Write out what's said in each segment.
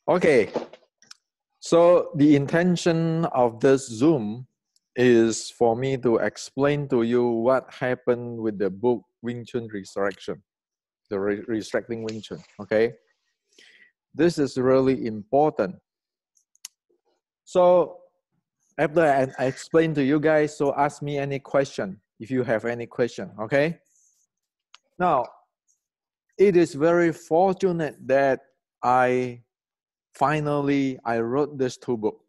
Okay, so the intention of this Zoom is for me to explain to you what happened with the book Wing Chun Resurrection, the Resurrecting Wing Chun, okay? This is really important. So after I explain to you guys, so ask me any question if you have any question, okay? Now, it is very fortunate that I wrote this two books.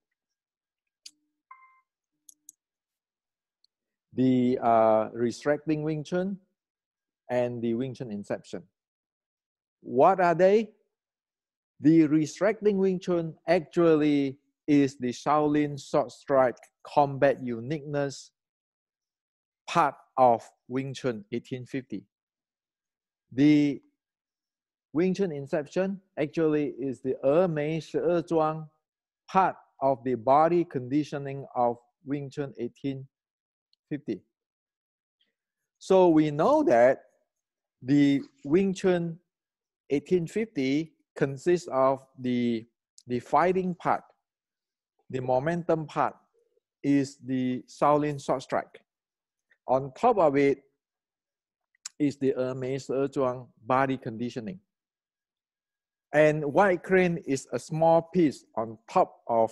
The Resurrecting Wing Chun and the Wing Chun Inception. What are they? The Resurrecting Wing Chun actually is the Shaolin Short Strike Combat Uniqueness part of Wing Chun 1850. The Wing Chun Inception actually is the 峨眉十二桩 part of the body conditioning of Wing Chun 1850. So we know that the Wing Chun 1850 consists of the fighting part. The momentum part is the Shaolin Short Strike. On top of it is the 峨眉十二桩 body conditioning. And white crane is a small piece on top of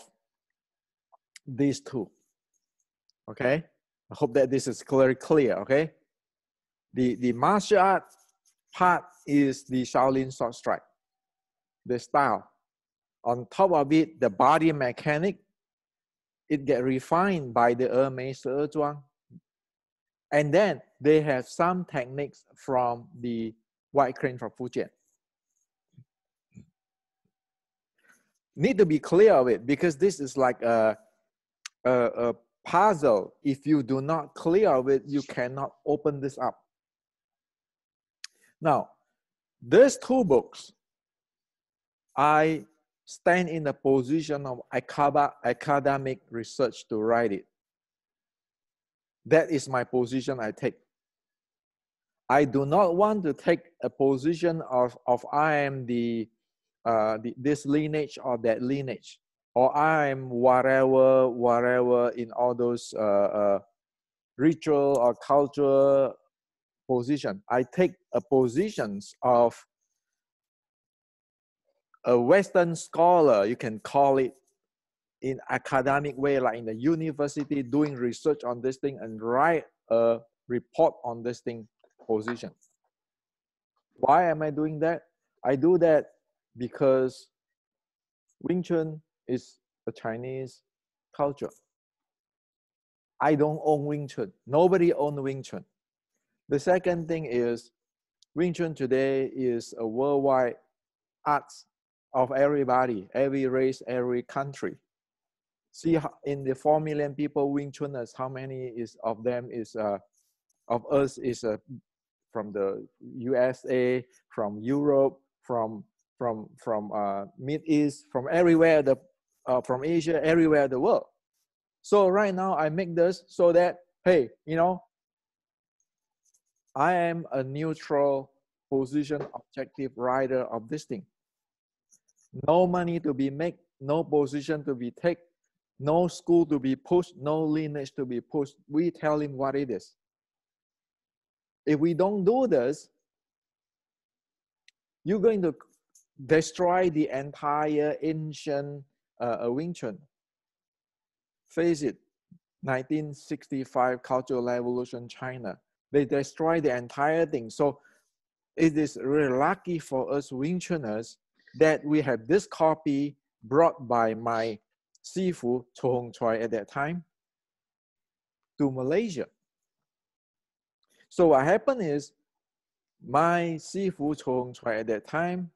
these two. Okay? I hope that this is very clear, okay? The martial art part is the Shaolin Short Strike, the style. On top of it, the body mechanic, it gets refined by the 峨眉十二桩. And then they have some techniques from the white crane from Fujian. Need to be clear of it because this is like a puzzle. If you do not clear of it, you cannot open this up. Now, these two books, I stand in the position of academic research to write it. That is my position I take. I do not want to take a position of I am this lineage or that lineage, or I am whatever in all those ritual or cultural position. I take a positions of a Western scholar, you can call it in academic way, like in the university, doing research on this thing and write a report on this thing position. Why am I doing that? I do that because Wing Chun is a Chinese culture. I don't own Wing Chun. Nobody owns Wing Chun. The second thing is Wing Chun today is a worldwide arts of everybody, every race, every country. See in the 4 million people Wing Chuners, how many is of them is of us is from the USA, from Europe, from Mid East, from everywhere, from Asia, everywhere in the world. So right now I make this so that, hey, you know, I am a neutral position, objective writer of this thing. No money to be made, no position to be taken, no school to be pushed, no lineage to be pushed. We tell him what it is. If we don't do this, you're going to destroy the entire ancient Wing Chun. Face it, 1965 Cultural Revolution, China. They destroy the entire thing. So it is really lucky for us Wing Chuners that we have this copy brought by my Sifu, Cho Hong Choi at that time, to Malaysia. So what happened is, my Sifu, Cho Hong Choi at that time,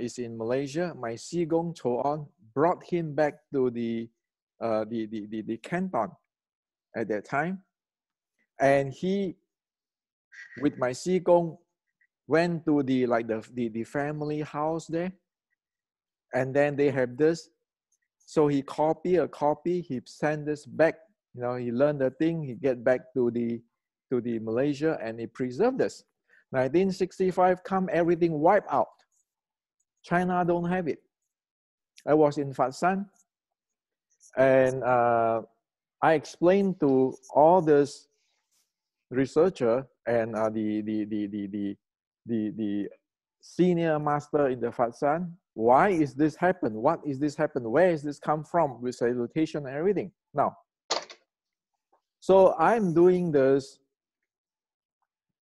is in Malaysia. My Sigong Cho On brought him back to the Canton at that time. And he, with my Sigong, went to the family house there. And then they have this. So he copy a copy, he sent this back, you know, he learned the thing, he get back to the Malaysia and he preserved this. 1965 come, everything wiped out. China don't have it. I was in Fatsan, and I explained to all this researcher and the senior master in the Fatsan, why is this happen? What is this happen? Where is this come from with salutation and everything? Now, so I'm doing this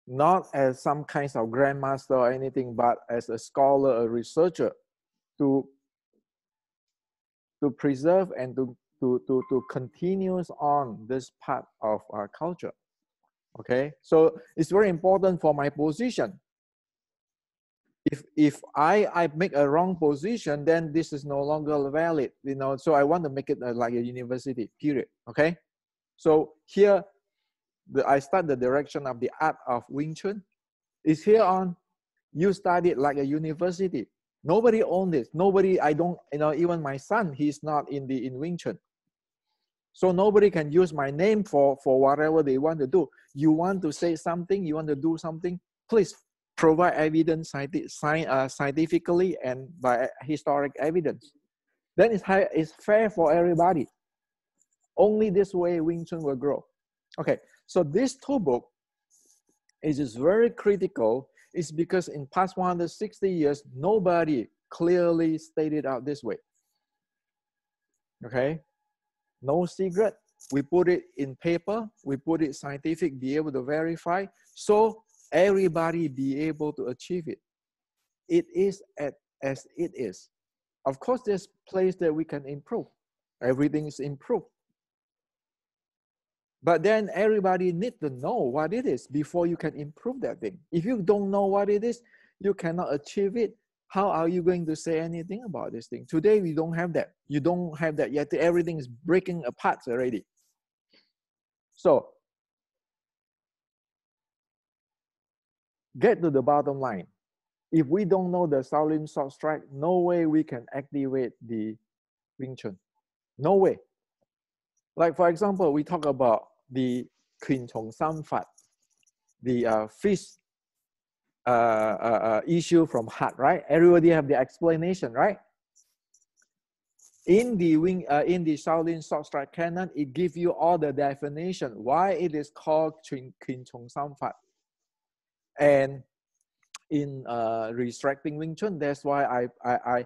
not as some kinds of grandmaster or anything, but as a scholar, a researcher, to preserve and to continue on this part of our culture. Okay, so it's very important for my position. If I make a wrong position, then this is no longer valid, you know. So I want to make it like a university, period. Okay, so here I start the direction of the art of Wing Chun. Is here on, you study it like a university. Nobody owns this. Nobody, I don't, you know, even my son, he's not in Wing Chun. So nobody can use my name for whatever they want to do. You want to say something, you want to do something, please provide evidence scientifically and by historic evidence. Then it's fair for everybody. Only this way Wing Chun will grow. Okay, so this two book is just very critical. It's because in past 160 years, nobody clearly stated out this way. Okay, no secret. We put it in paper, we put it scientific, be able to verify, so everybody be able to achieve it. It is as it is. Of course, there's place that we can improve. Everything is improved. But then everybody needs to know what it is before you can improve that thing. If you don't know what it is, you cannot achieve it. How are you going to say anything about this thing? Today, we don't have that. You don't have that yet. Everything is breaking apart already. So, get to the bottom line. If we don't know the Shaolin short strike, no way we can activate the Wing Chun. No way. Like, for example, we talk about the Qin Chong Sam Fat, the fish issue from heart, right? Everybody have the explanation, right? In the Shaolin short strike canon, it gives you all the definition why it is called Qin Chong Sam Fat. And in Resurrecting Wing Chun, that's why I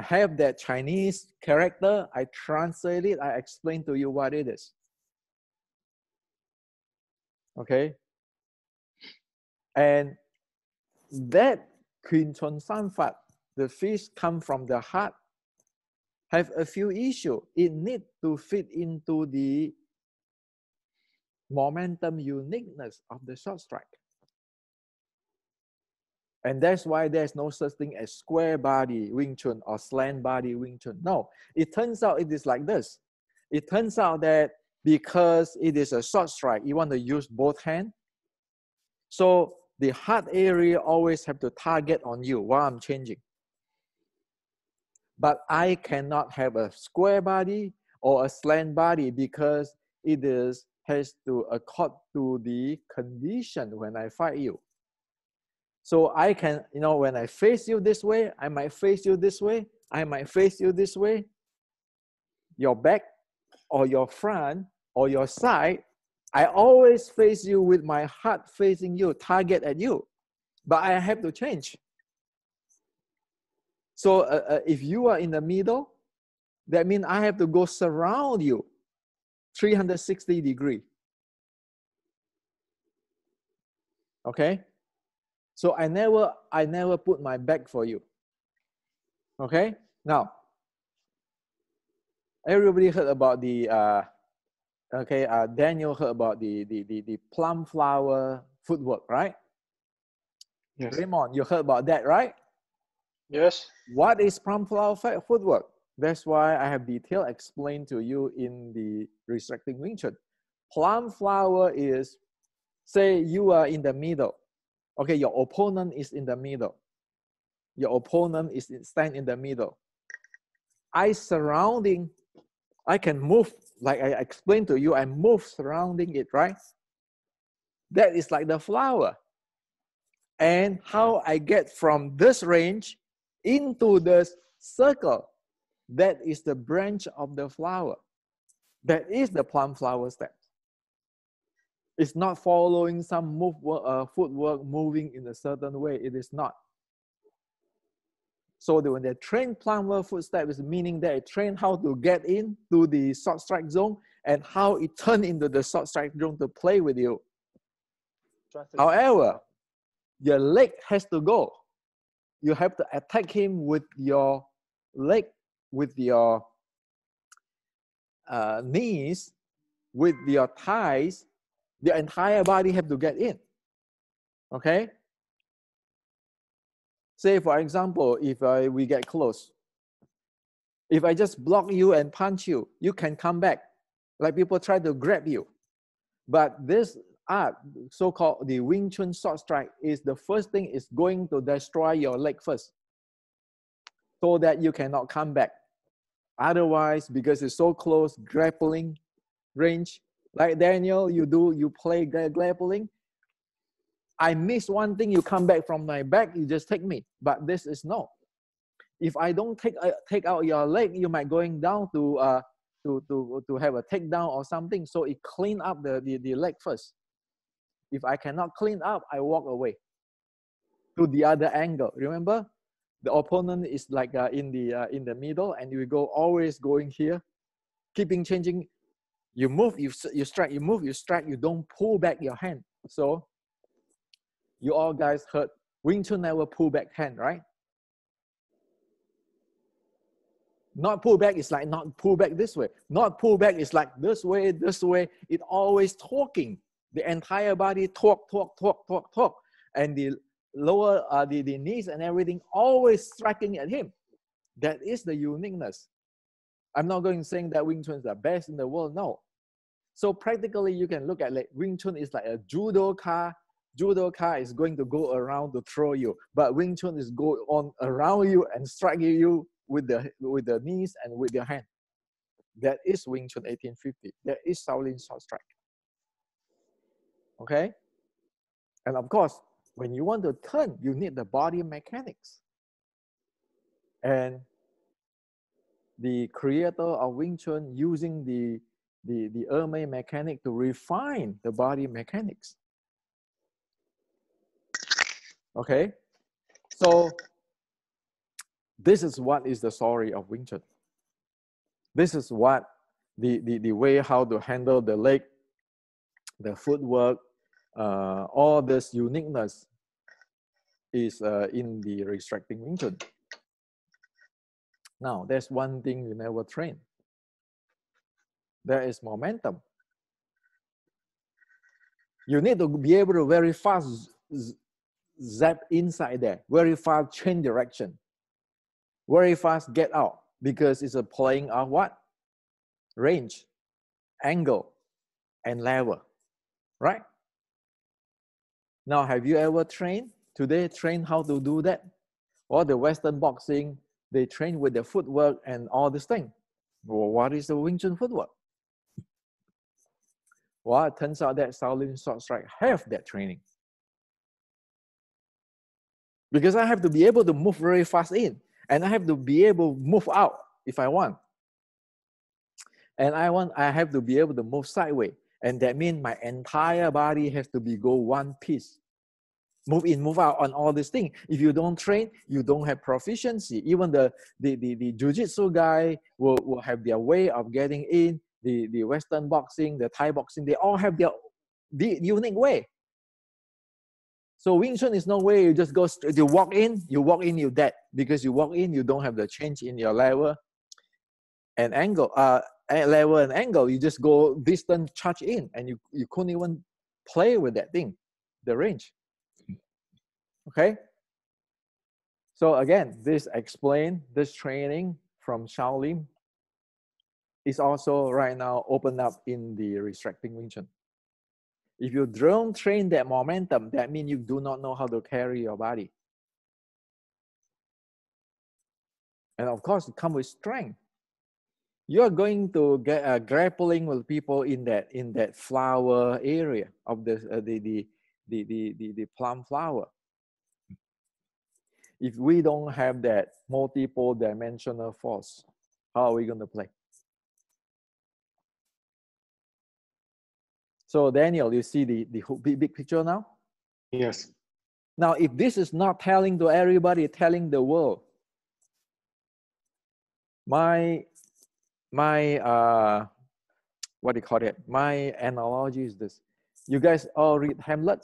have that Chinese character. I translate it. I explain to you what it is. Okay. And that Qin Chun Sam Fat, the fish come from the heart, have a few issues. It needs to fit into the momentum uniqueness of the short strike. And that's why there's no such thing as square body Wing Chun or slant body Wing Chun. No, it turns out it is like this. It turns out that because it is a short strike, you want to use both hands. So the heart area always have to target on you while I'm changing. But I cannot have a square body or a slant body because it has to accord to the condition when I fight you. So I can, you know, when I face you this way, I might face you this way, I might face you this way. Your back or your front or your side, I always face you with my heart facing you, target at you. But I have to change. So if you are in the middle, that means I have to go surround you 360 degrees. Okay? So I never put my back for you. Okay? Now, everybody heard about the Daniel heard about the plum flower footwork, right? Yes. Raymond, you heard about that, right? Yes. What is plum flower footwork? That's why I have detail explained to you in the Resurrecting Wing Chun. Plum flower is, say you are in the middle. Okay, your opponent is in the middle. Your opponent is stand in the middle. I can move, like I explained to you, I move surrounding it, right? That is like the flower. and how I get from this range into the circle. That is the branch of the flower. That is the plum flower step. It's not following some footwork moving in a certain way. It is not. So when they train plumber footstep, is meaning that they train how to get into the short strike zone and how it turn into the short strike zone to play with you. However, your leg has to go. You have to attack him with your leg, with your knees, with your thighs. The entire body have to get in. Okay? Say, for example, if we get close, if I just block you and punch you, you can come back. Like people try to grab you. But this art, so-called the Wing Chun short strike, is the first thing is going to destroy your leg first, so that you cannot come back. Otherwise, because it's so close, grappling range, like Daniel, you play grappling. I miss one thing, you come back from my back, you just take me. But this is no. If I don't take out your leg, you might going down to have a takedown or something. So it clean up the leg first. If I cannot clean up, I walk away to the other angle. Remember, the opponent is like in the middle, and you go always going here, keeping changing. You move, you strike, you move, you strike. You don't pull back your hand. So you all guys heard Wing Chun never pull back hand, right? Not pull back is like not pull back this way. Not pull back is like this way, this way. It always talking. The entire body talk. And the lower, the knees and everything always striking at him. That is the uniqueness. I'm not going to say that Wing Chun is the best in the world, no. So practically you can look at like Wing Chun is like a judoka. Judoka is going to go around to throw you, but Wing Chun is go on around you and strike you with the knees and with your hand. That is Wing Chun 1850. That is Shaolin short strike. Okay? And of course, when you want to turn, you need the body mechanics. And the creator of Wing Chun using the Ermei mechanic to refine the body mechanics. Okay? So this is what is the story of Wing Chun. This is what the way how to handle the leg, the footwork, all this uniqueness is in the Resurrecting Wing Chun. Now, there's one thing you never train. There is momentum. You need to be able to very fast zap inside there, very fast change direction, very fast get out, because it's a playing of what? Range, angle, and level, right? Now, have you ever trained? Today, train how to do that? Or the Western boxing, they train with the footwork and all this thing. Well, what is the Wing Chun footwork? Well, it turns out that Shaolin short strike have that training. Because I have to be able to move very fast in, and I have to be able to move out if I want. And I have to be able to move sideways. And that means my entire body has to be go one piece. Move in, move out on all these things. If you don't train, you don't have proficiency. Even the jiu-jitsu guy will have their way of getting in. The Western boxing, the Thai boxing, they all have their unique way. So Wing Chun is no way you just go straight, you walk in, you're dead. Because you walk in, you don't have the change in your level and angle. Level and angle, you just go distant, charge in, and you couldn't even play with that thing, the range. Okay? So again, this training from Shaolin is also right now opened up in the Resurrecting Wing Chun. If you don't train that momentum, that means you do not know how to carry your body. And of course, it comes with strength. You're going to get grappling with people in that flower area of the plum flower. If we don't have that multiple dimensional force, how are we going to play? So Daniel, you see the big picture now? Yes. Now, if this is not telling to everybody, telling the world, my what do you call it? My analogy is this. You guys all read Hamlet?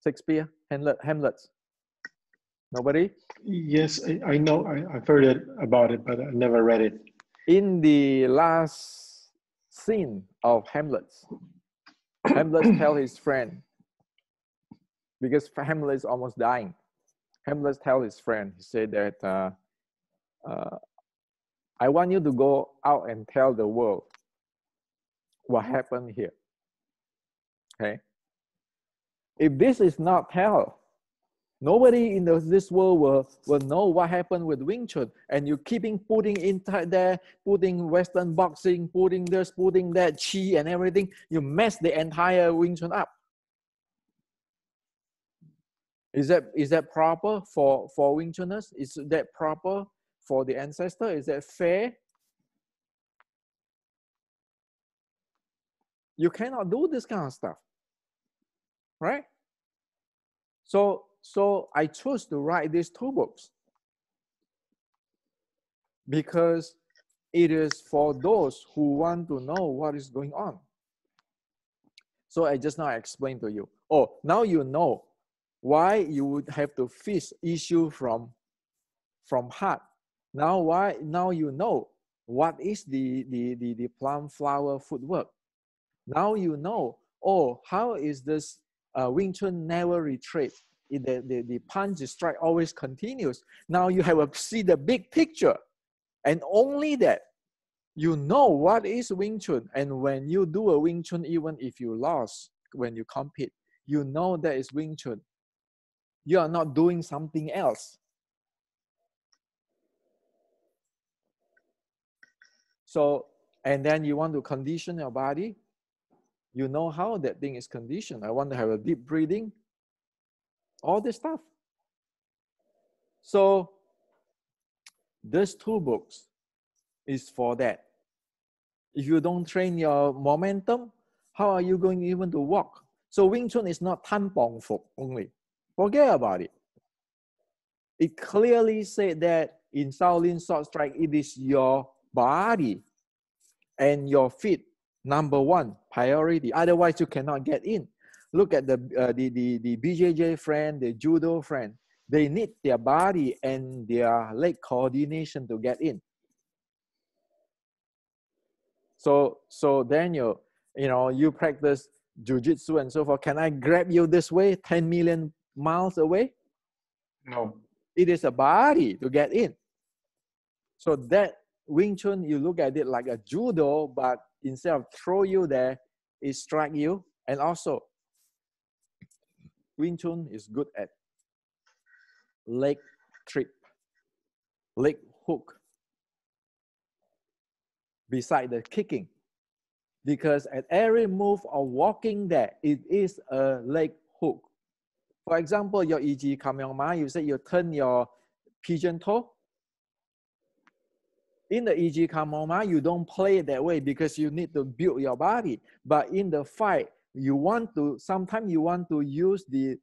Shakespeare? Hamlet? Nobody? Yes, I know. I've heard it about it, but I never read it. In the last scene of Hamlet, Hamlet tell his friend, because Hamlet is almost dying. Hamlet tell his friend, he said that, I want you to go out and tell the world what happened here. Okay? If this is not tell, nobody in this world will know what happened with Wing Chun. And you keeping putting inside there, putting Western boxing, putting this, putting that, chi and everything. You mess the entire Wing Chun up. Is that proper for Wing Chuners? Is that proper for the ancestor? Is that fair? You cannot do this kind of stuff, right? So I chose to write these 2 books because it is for those who want to know what is going on. So I just now explained to you. Oh, now you know why you would have to fix issue from heart. Now you know what is the plum flower footwork. Now you know, oh, how is this Wing Chun never retreat? The punch strike always continues. Now you have to see the big picture. And only that, you know what is Wing Chun. And when you do a Wing Chun, even if you lost when you compete, you know that is Wing Chun. You are not doing something else. So, and then you want to condition your body. You know how that thing is conditioned. I want to have a deep breathing. All this stuff. So, these 2 books is for that. If you don't train your momentum, how are you going even to walk? So Wing Chun is not Tan Pong Fuk only. Forget about it. It clearly said that in Shaolin Sword Strike, it is your body and your feet, number 1 priority. Otherwise, you cannot get in. Look at the BJJ friend, the judo friend. They need their body and their leg coordination to get in. So Daniel, you practice jiu-jitsu and so forth. Can I grab you this way, 10 million miles away? No. It is a body to get in. So that Wing Chun, you look at it like a judo, but instead of throw you there, it strike you. And also, Wing Chun is good at leg trip, leg hook, beside the kicking. Because at every move of walking there, it is a leg hook. For example, your EG Kamyongma, you say you turn your pigeon toe. In the EG Kamyongma, you don't play it that way because you need to build your body. But in the fight, sometimes you want to use the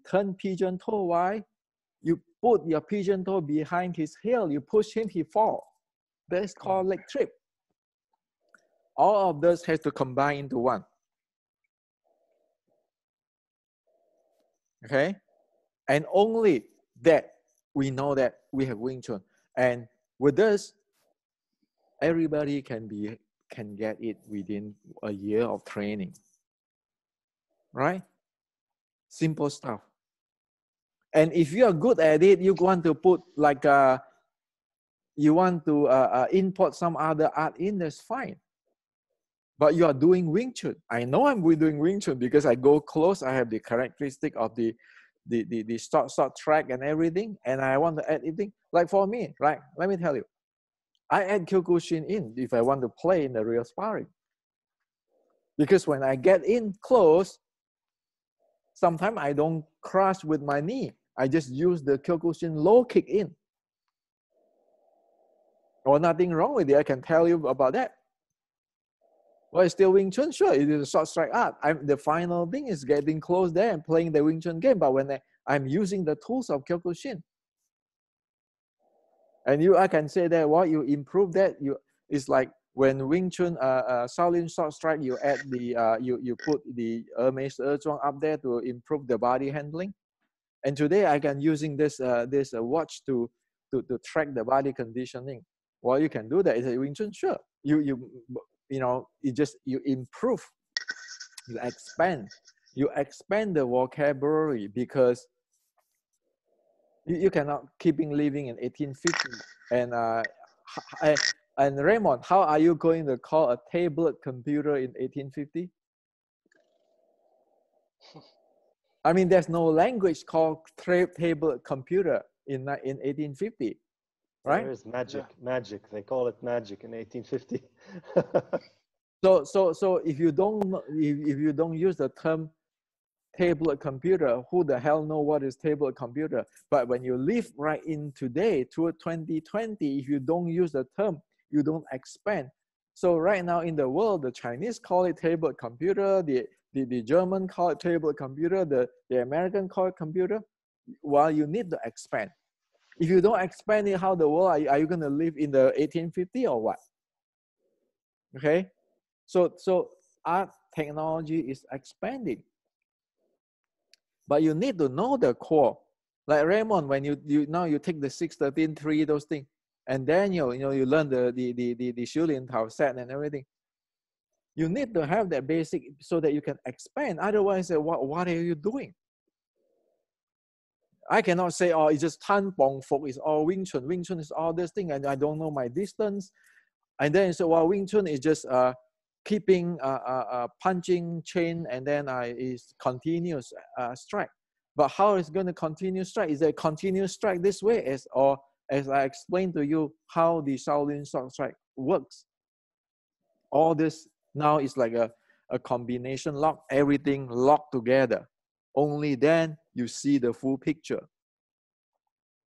turn pigeon toe. Why? You put your pigeon toe behind his heel, you push him, he fall. That's called leg trip. All of those has to combine into one. Okay? And only that we know that we have Wing Chun. And with this, everybody can get it within a year of training. Right? Simple stuff. And if you are good at it, you want to put like you want to import some other art in, that's fine. But you are doing Wing Chun. I know I'm doing Wing Chun because I go close. I have the characteristic of the short track and everything. And I want to add anything. Like for me, right? Let me tell you. I add Kyokushin in if I want to play in the real sparring. Because when I get in close, sometimes I don't crush with my knee. I just use the Kyokushin low kick in. Or nothing wrong with it. I can tell you about that. Well, it's still Wing Chun, sure. It is a short strike art. The final thing is getting close there and playing the Wing Chun game. But when I'm using the tools of Kyokushin, and I can say that what you improve that, it's like when Wing Chun, Shaolin short strike, you add the you put the Hermes Zhuang up there to improve the body handling. And today I can using this watch to track the body conditioning. Well, you can do that. Is a Wing Chun, sure. You improve, you expand the vocabulary, because you cannot living in 1850. And Raymond, how are you going to call a tablet computer in 1850? I mean, there's no language called tablet computer in 1850, right? There's magic, yeah. Magic. They call it magic in 1850. So if you don't use the term tablet computer, who the hell know what is tablet computer? But when you live right in today, to 2020, if you don't use the term, you don't expand. So right now in the world, the Chinese call it tablet computer, the German call it tablet computer, the American call it computer. Well, you need to expand. If you don't expand it, how the world are you going to live in the 1850 or what? Okay, so art technology is expanding, but you need to know the core. Like Raymond, when you take the 6-13-3, those things, and then you learn the Shulin Tao set and everything. You need to have that basic so that you can expand. Otherwise, what are you doing? I cannot say, oh, it's just Tan Bong Fok, it's all Wing Chun. Wing Chun is all this thing, and I don't know my distance. And then so, well, Wing Chun is just keeping punching chain, and then is continuous strike. But how is going to continue strike? Is a continuous strike this way, as I explained to you how the Shaolin short strike works. All this now is like a combination lock, everything locked together. Only then you see the full picture.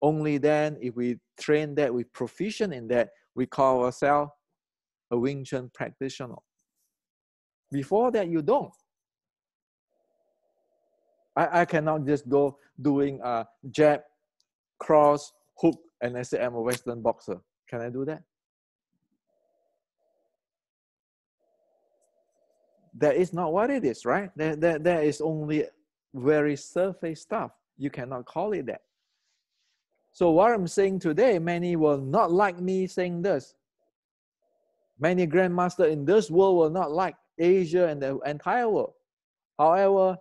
Only then, if we train that, we proficient in that, we call ourselves a Wing Chun practitioner. Before that, you don't. I cannot just go doing jab, cross, hook, and I say I'm a Western boxer. Can I do that? That is not what it is, right? That is only very surface stuff. You cannot call it that. So what I'm saying today, many will not like me saying this. Many grandmasters in this world will not like Asia and the entire world. However,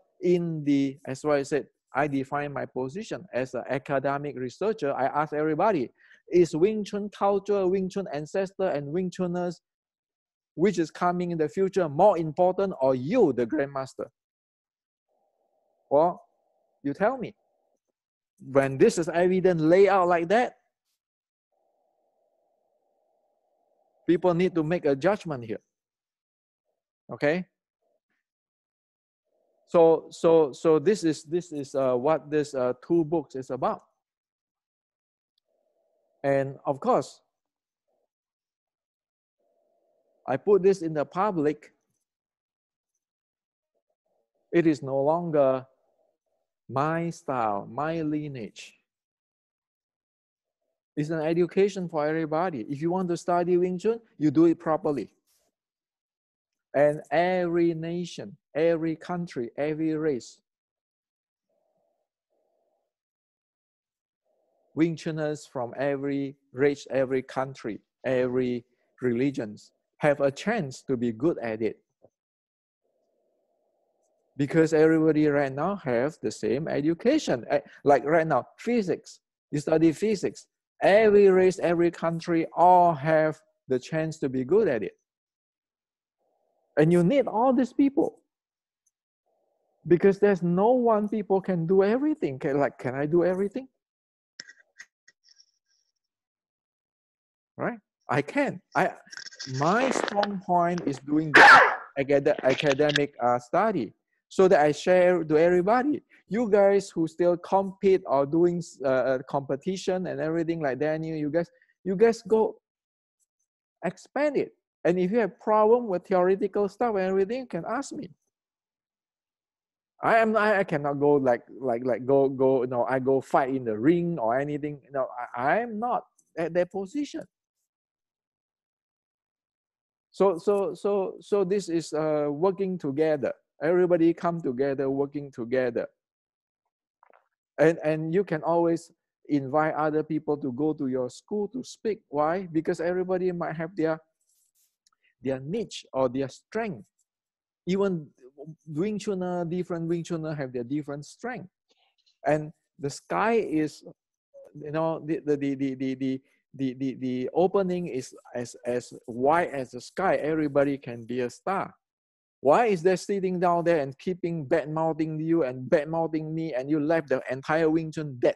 as I said, I define my position as an academic researcher. I ask everybody, is Wing Chun culture, Wing Chun ancestor, and Wing Chuners, which is coming in the future, more important, or you, the grandmaster? Well, you tell me. When this is evident laid out like that, people need to make a judgment here. Okay? So this is what this two books is about. And of course, I put this in the public. It is no longer my style, my lineage. It's an education for everybody. If you want to study Wing Chun, you do it properly. And every nation, every country, every race, Wing Chuners from every race, every country, every religions have a chance to be good at it. Because everybody right now have the same education. Like right now, physics, you study physics. Every race, every country, all have the chance to be good at it. And you need all these people. Because there's no one people can do everything. Can I do everything? Right? I can. My strong point is doing the academic study. so that I share to everybody. You guys who still compete or doing competition and everything like that, you guys go expand it. And if you have problem with theoretical stuff and everything, you can ask me. I cannot go go I go fight in the ring or anything. No, I'm not at that position. So this is working together. Everybody come together, working together. And you can always invite other people to go to your school to speak. Why? Because everybody might have their niche or their strength. Even Wing Chuner, different Wing Chuner have their different strength. And the sky is, the opening is as wide as the sky. Everybody can be a star. Why is there sitting down there and keeping bad-mouthing you and bad-mouthing me, and you left the entire Wing Chun dead?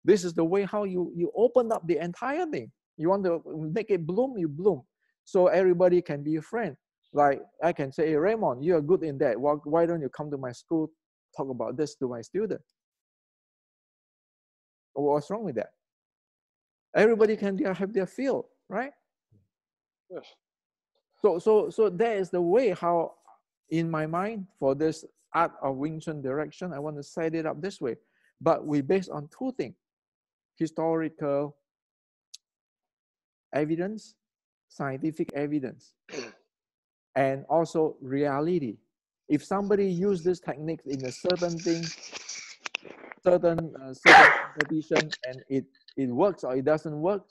This is the way how you open up the entire thing. You want to make it bloom, you bloom. So everybody can be a friend. Like I can say, hey, Raymond, you are good in that. Why don't you come to my school, talk about this to my student? What's wrong with that? Everybody can have their field, right? Yes. So that is the way how, in my mind, for this art of Wing Chun direction, I want to set it up this way. But we based on two things: historical evidence, scientific evidence, and also reality. If somebody use this technique in a certain thing, certain competition, and it works or it doesn't work,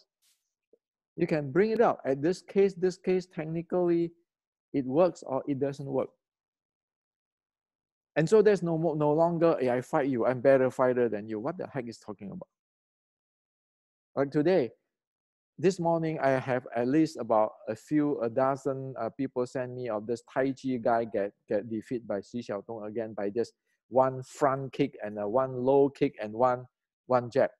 you can bring it out. At this case, technically, it works or it doesn't work. And so there's no longer, hey, I fight you, I'm better fighter than you. What the heck is talking about? Like today, this morning, I have at least about a dozen people send me of this Tai Chi guy get defeated by Xi Xiaotong again by just one front kick and one low kick and one jab.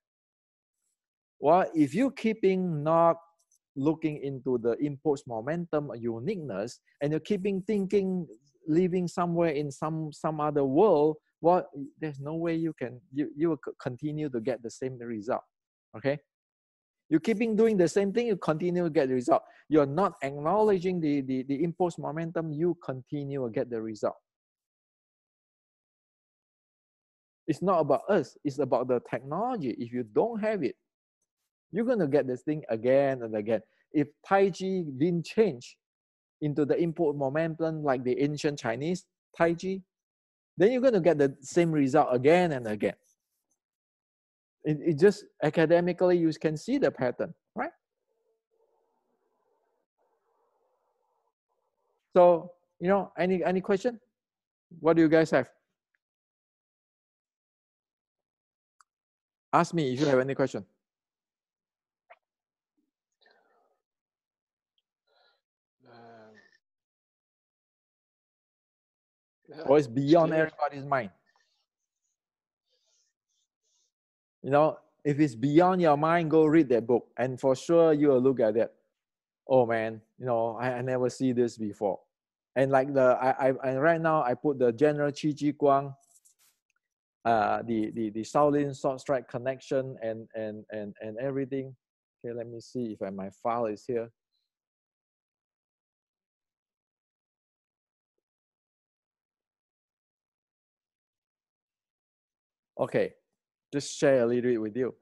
Well, if you keeping not looking into the impulse momentum uniqueness, and you're keeping thinking, living somewhere in some other world, well, there's no way you will continue to get the same result. Okay? You're keeping doing the same thing, you continue to get the result. You're not acknowledging the impulse momentum, you continue to get the result. It's not about us, it's about the technology. If you don't have it, you're going to get this thing again and again. If Tai Chi didn't change into the input momentum like the ancient Chinese Tai Chi, then you're going to get the same result again and again. It just academically, you can see the pattern, right? So, any question? What do you guys have? Ask me if you have any question. Or it's beyond everybody's mind. If it's beyond your mind, go read that book. And for sure, you will look at it. Oh man, I never see this before. And like right now, I put the general Qi Ji Guang, the Shaolin Sword Strike connection and everything. Okay, let me see if my file is here. Okay, just share a little bit with you.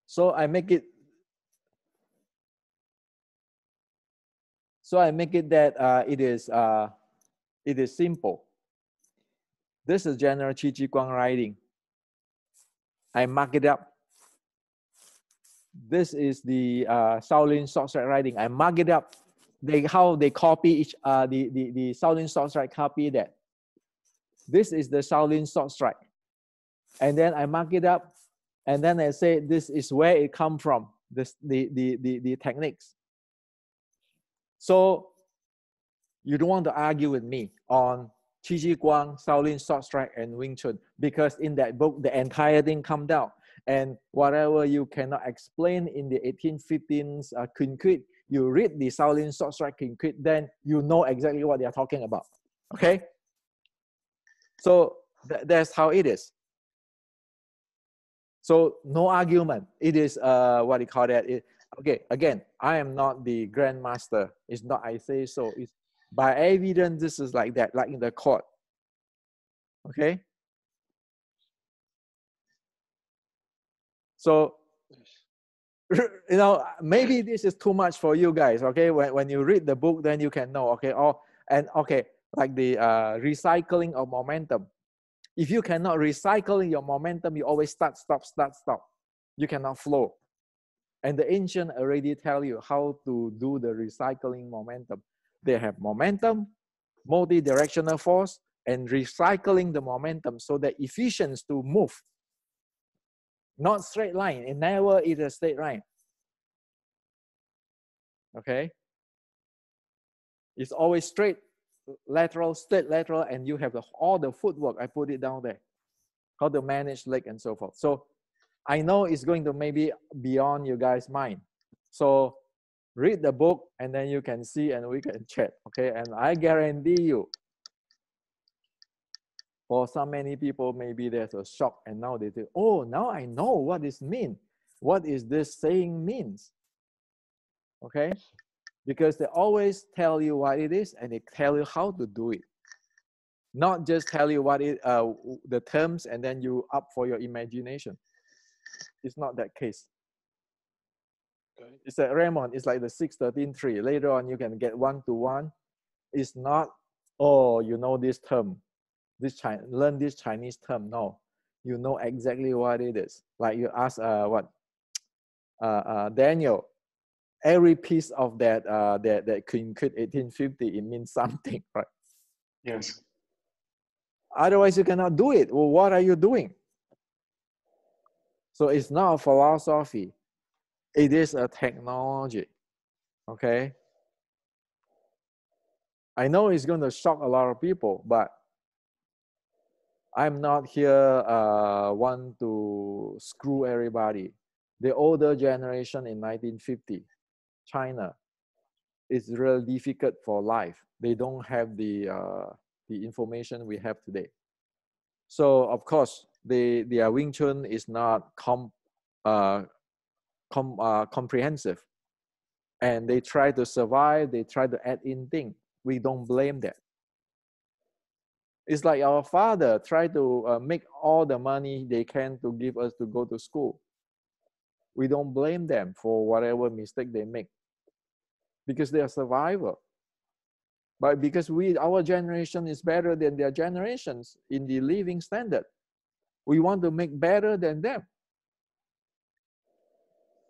So I make it that it is simple. This is general Qi Ji Guang writing. I mark it up. This is the Shaolin Sword Strike writing. I mark it up. How they copy each the Shaolin Sword Strike copy that. This is the Shaolin Sword Strike, and then I mark it up, and then I say this is where it come from. The techniques. So you don't want to argue with me on Qi Ji Guang, Shaolin Sword Strike, and Wing Chun, because in that book the entire thing come down. And whatever you cannot explain in the 1815s Quinquit, you read the Shaolin Short Strike Quinquit, then you know exactly what they are talking about. Okay? So that's how it is. So no argument. It is what do you call that? Okay, again, I am not the grandmaster. It's not I say so. It's by evidence. This is like that, like in the court. Okay. So you know, maybe this is too much for you guys. Okay, when you read the book, then you can know. Okay, okay, like the recycling of momentum. If you cannot recycle your momentum, you always start, stop, start, stop. You cannot flow. And the ancient already tell you how to do the recycling momentum. They have momentum, multi-directional force, and recycling the momentum so that efficient to move. Not straight line. It never is a straight line. Okay? It's always straight lateral, and you have all the footwork. I put it down there. How to manage leg and so forth. So I know it's going to maybe beyond you guys' mind. So read the book and then you can see and we can chat. Okay, and I guarantee you, for so many people, maybe there's a shock and now they say, oh, now I know what this means. What is this saying means? Okay, because they always tell you what it is and they tell you how to do it. Not just tell you what it, the terms and then you up for your imagination. It's not that case. It's like Raymond, it's like the 6-13-3. Later on, you can get 1-to-1. It's not, oh, you know this term, learn this Chinese term. No, you know exactly what it is. Like you ask Daniel, every piece of that Quinquit 1850, it means something, right? Yes. Otherwise, you cannot do it. Well, what are you doing? So it's not a philosophy. It is a technology. Okay? I know it's going to shock a lot of people, but I'm not here want to screw everybody. The older generation in 1950, China, is really difficult for life. They don't have the information we have today. So of course, their Wing Chun is not comprehensive, and they try to survive. They try to add in things. We don't blame that. It's like our father try to make all the money they can to give us to go to school. We don't blame them for whatever mistake they make because they are survivor. But because our generation is better than their generations in the living standard, we want to make better than them.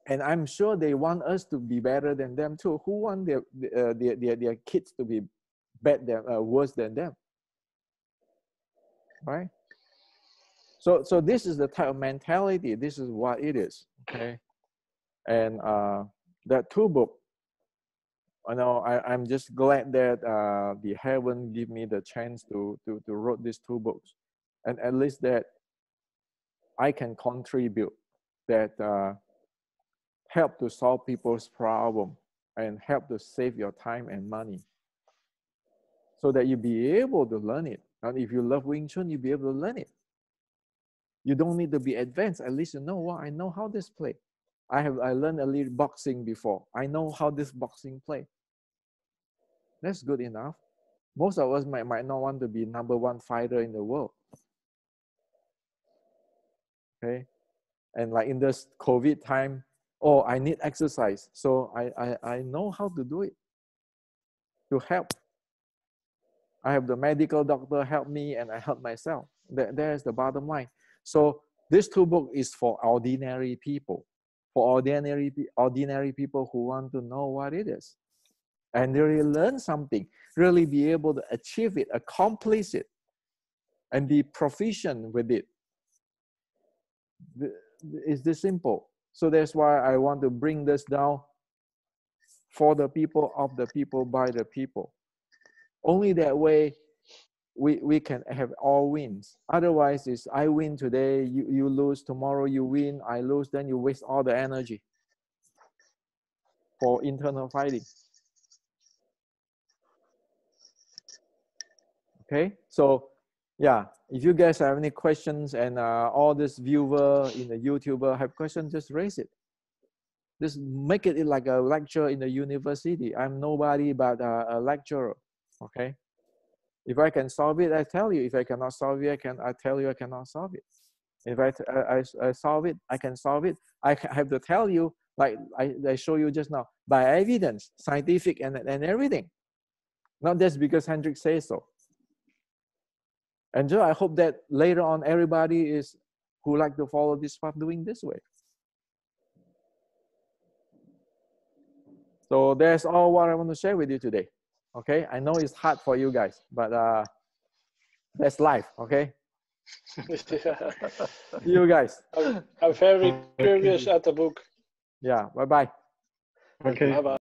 And I'm sure they want us to be better than them too. Who want their kids to be worse than them? Right? So this is the type of mentality. This is what it is. Okay. And that two book, I know I'm just glad that the heaven give me the chance to write these two books, and at least that I can contribute, that help to solve people's problem and help to save your time and money, so that you be able to learn it. And if you love Wing Chun, you'll be able to learn it. You don't need to be advanced. At least you know what, I know how this play. I learned a little boxing before. I know how this boxing play. That's good enough. Most of us might not want to be #1 fighter in the world. Okay, and like in this COVID time, oh, I need exercise, so I know how to do it to help. I have the medical doctor help me, and I help myself. There's the bottom line. So this two book is for ordinary people, for ordinary people who want to know what it is, and really learn something, really be able to achieve it, accomplish it, and be proficient with it. It's this simple. So that's why I want to bring this down for the people, of the people, by the people. Only that way we can have all wins. Otherwise, it's I win today, you lose, tomorrow you win, I lose, then you waste all the energy for internal fighting. Okay, so yeah, if you guys have any questions and all this viewer in the YouTuber have questions, just raise it. Just make it like a lecture in the university. I'm nobody but a lecturer. Okay. If I can solve it, I tell you. If I cannot solve it, I tell you I cannot solve it. If I solve it, I can solve it. I have to tell you, like I show you just now, by evidence, scientific and everything. Not just because Hendrik says so. And so I hope that later on everybody is who like to follow this path doing this way. So that's all what I want to share with you today. Okay, I know it's hard for you guys, but that's life. Okay. You guys. I'm very curious at the book. Yeah. Bye bye. Okay. Bye bye.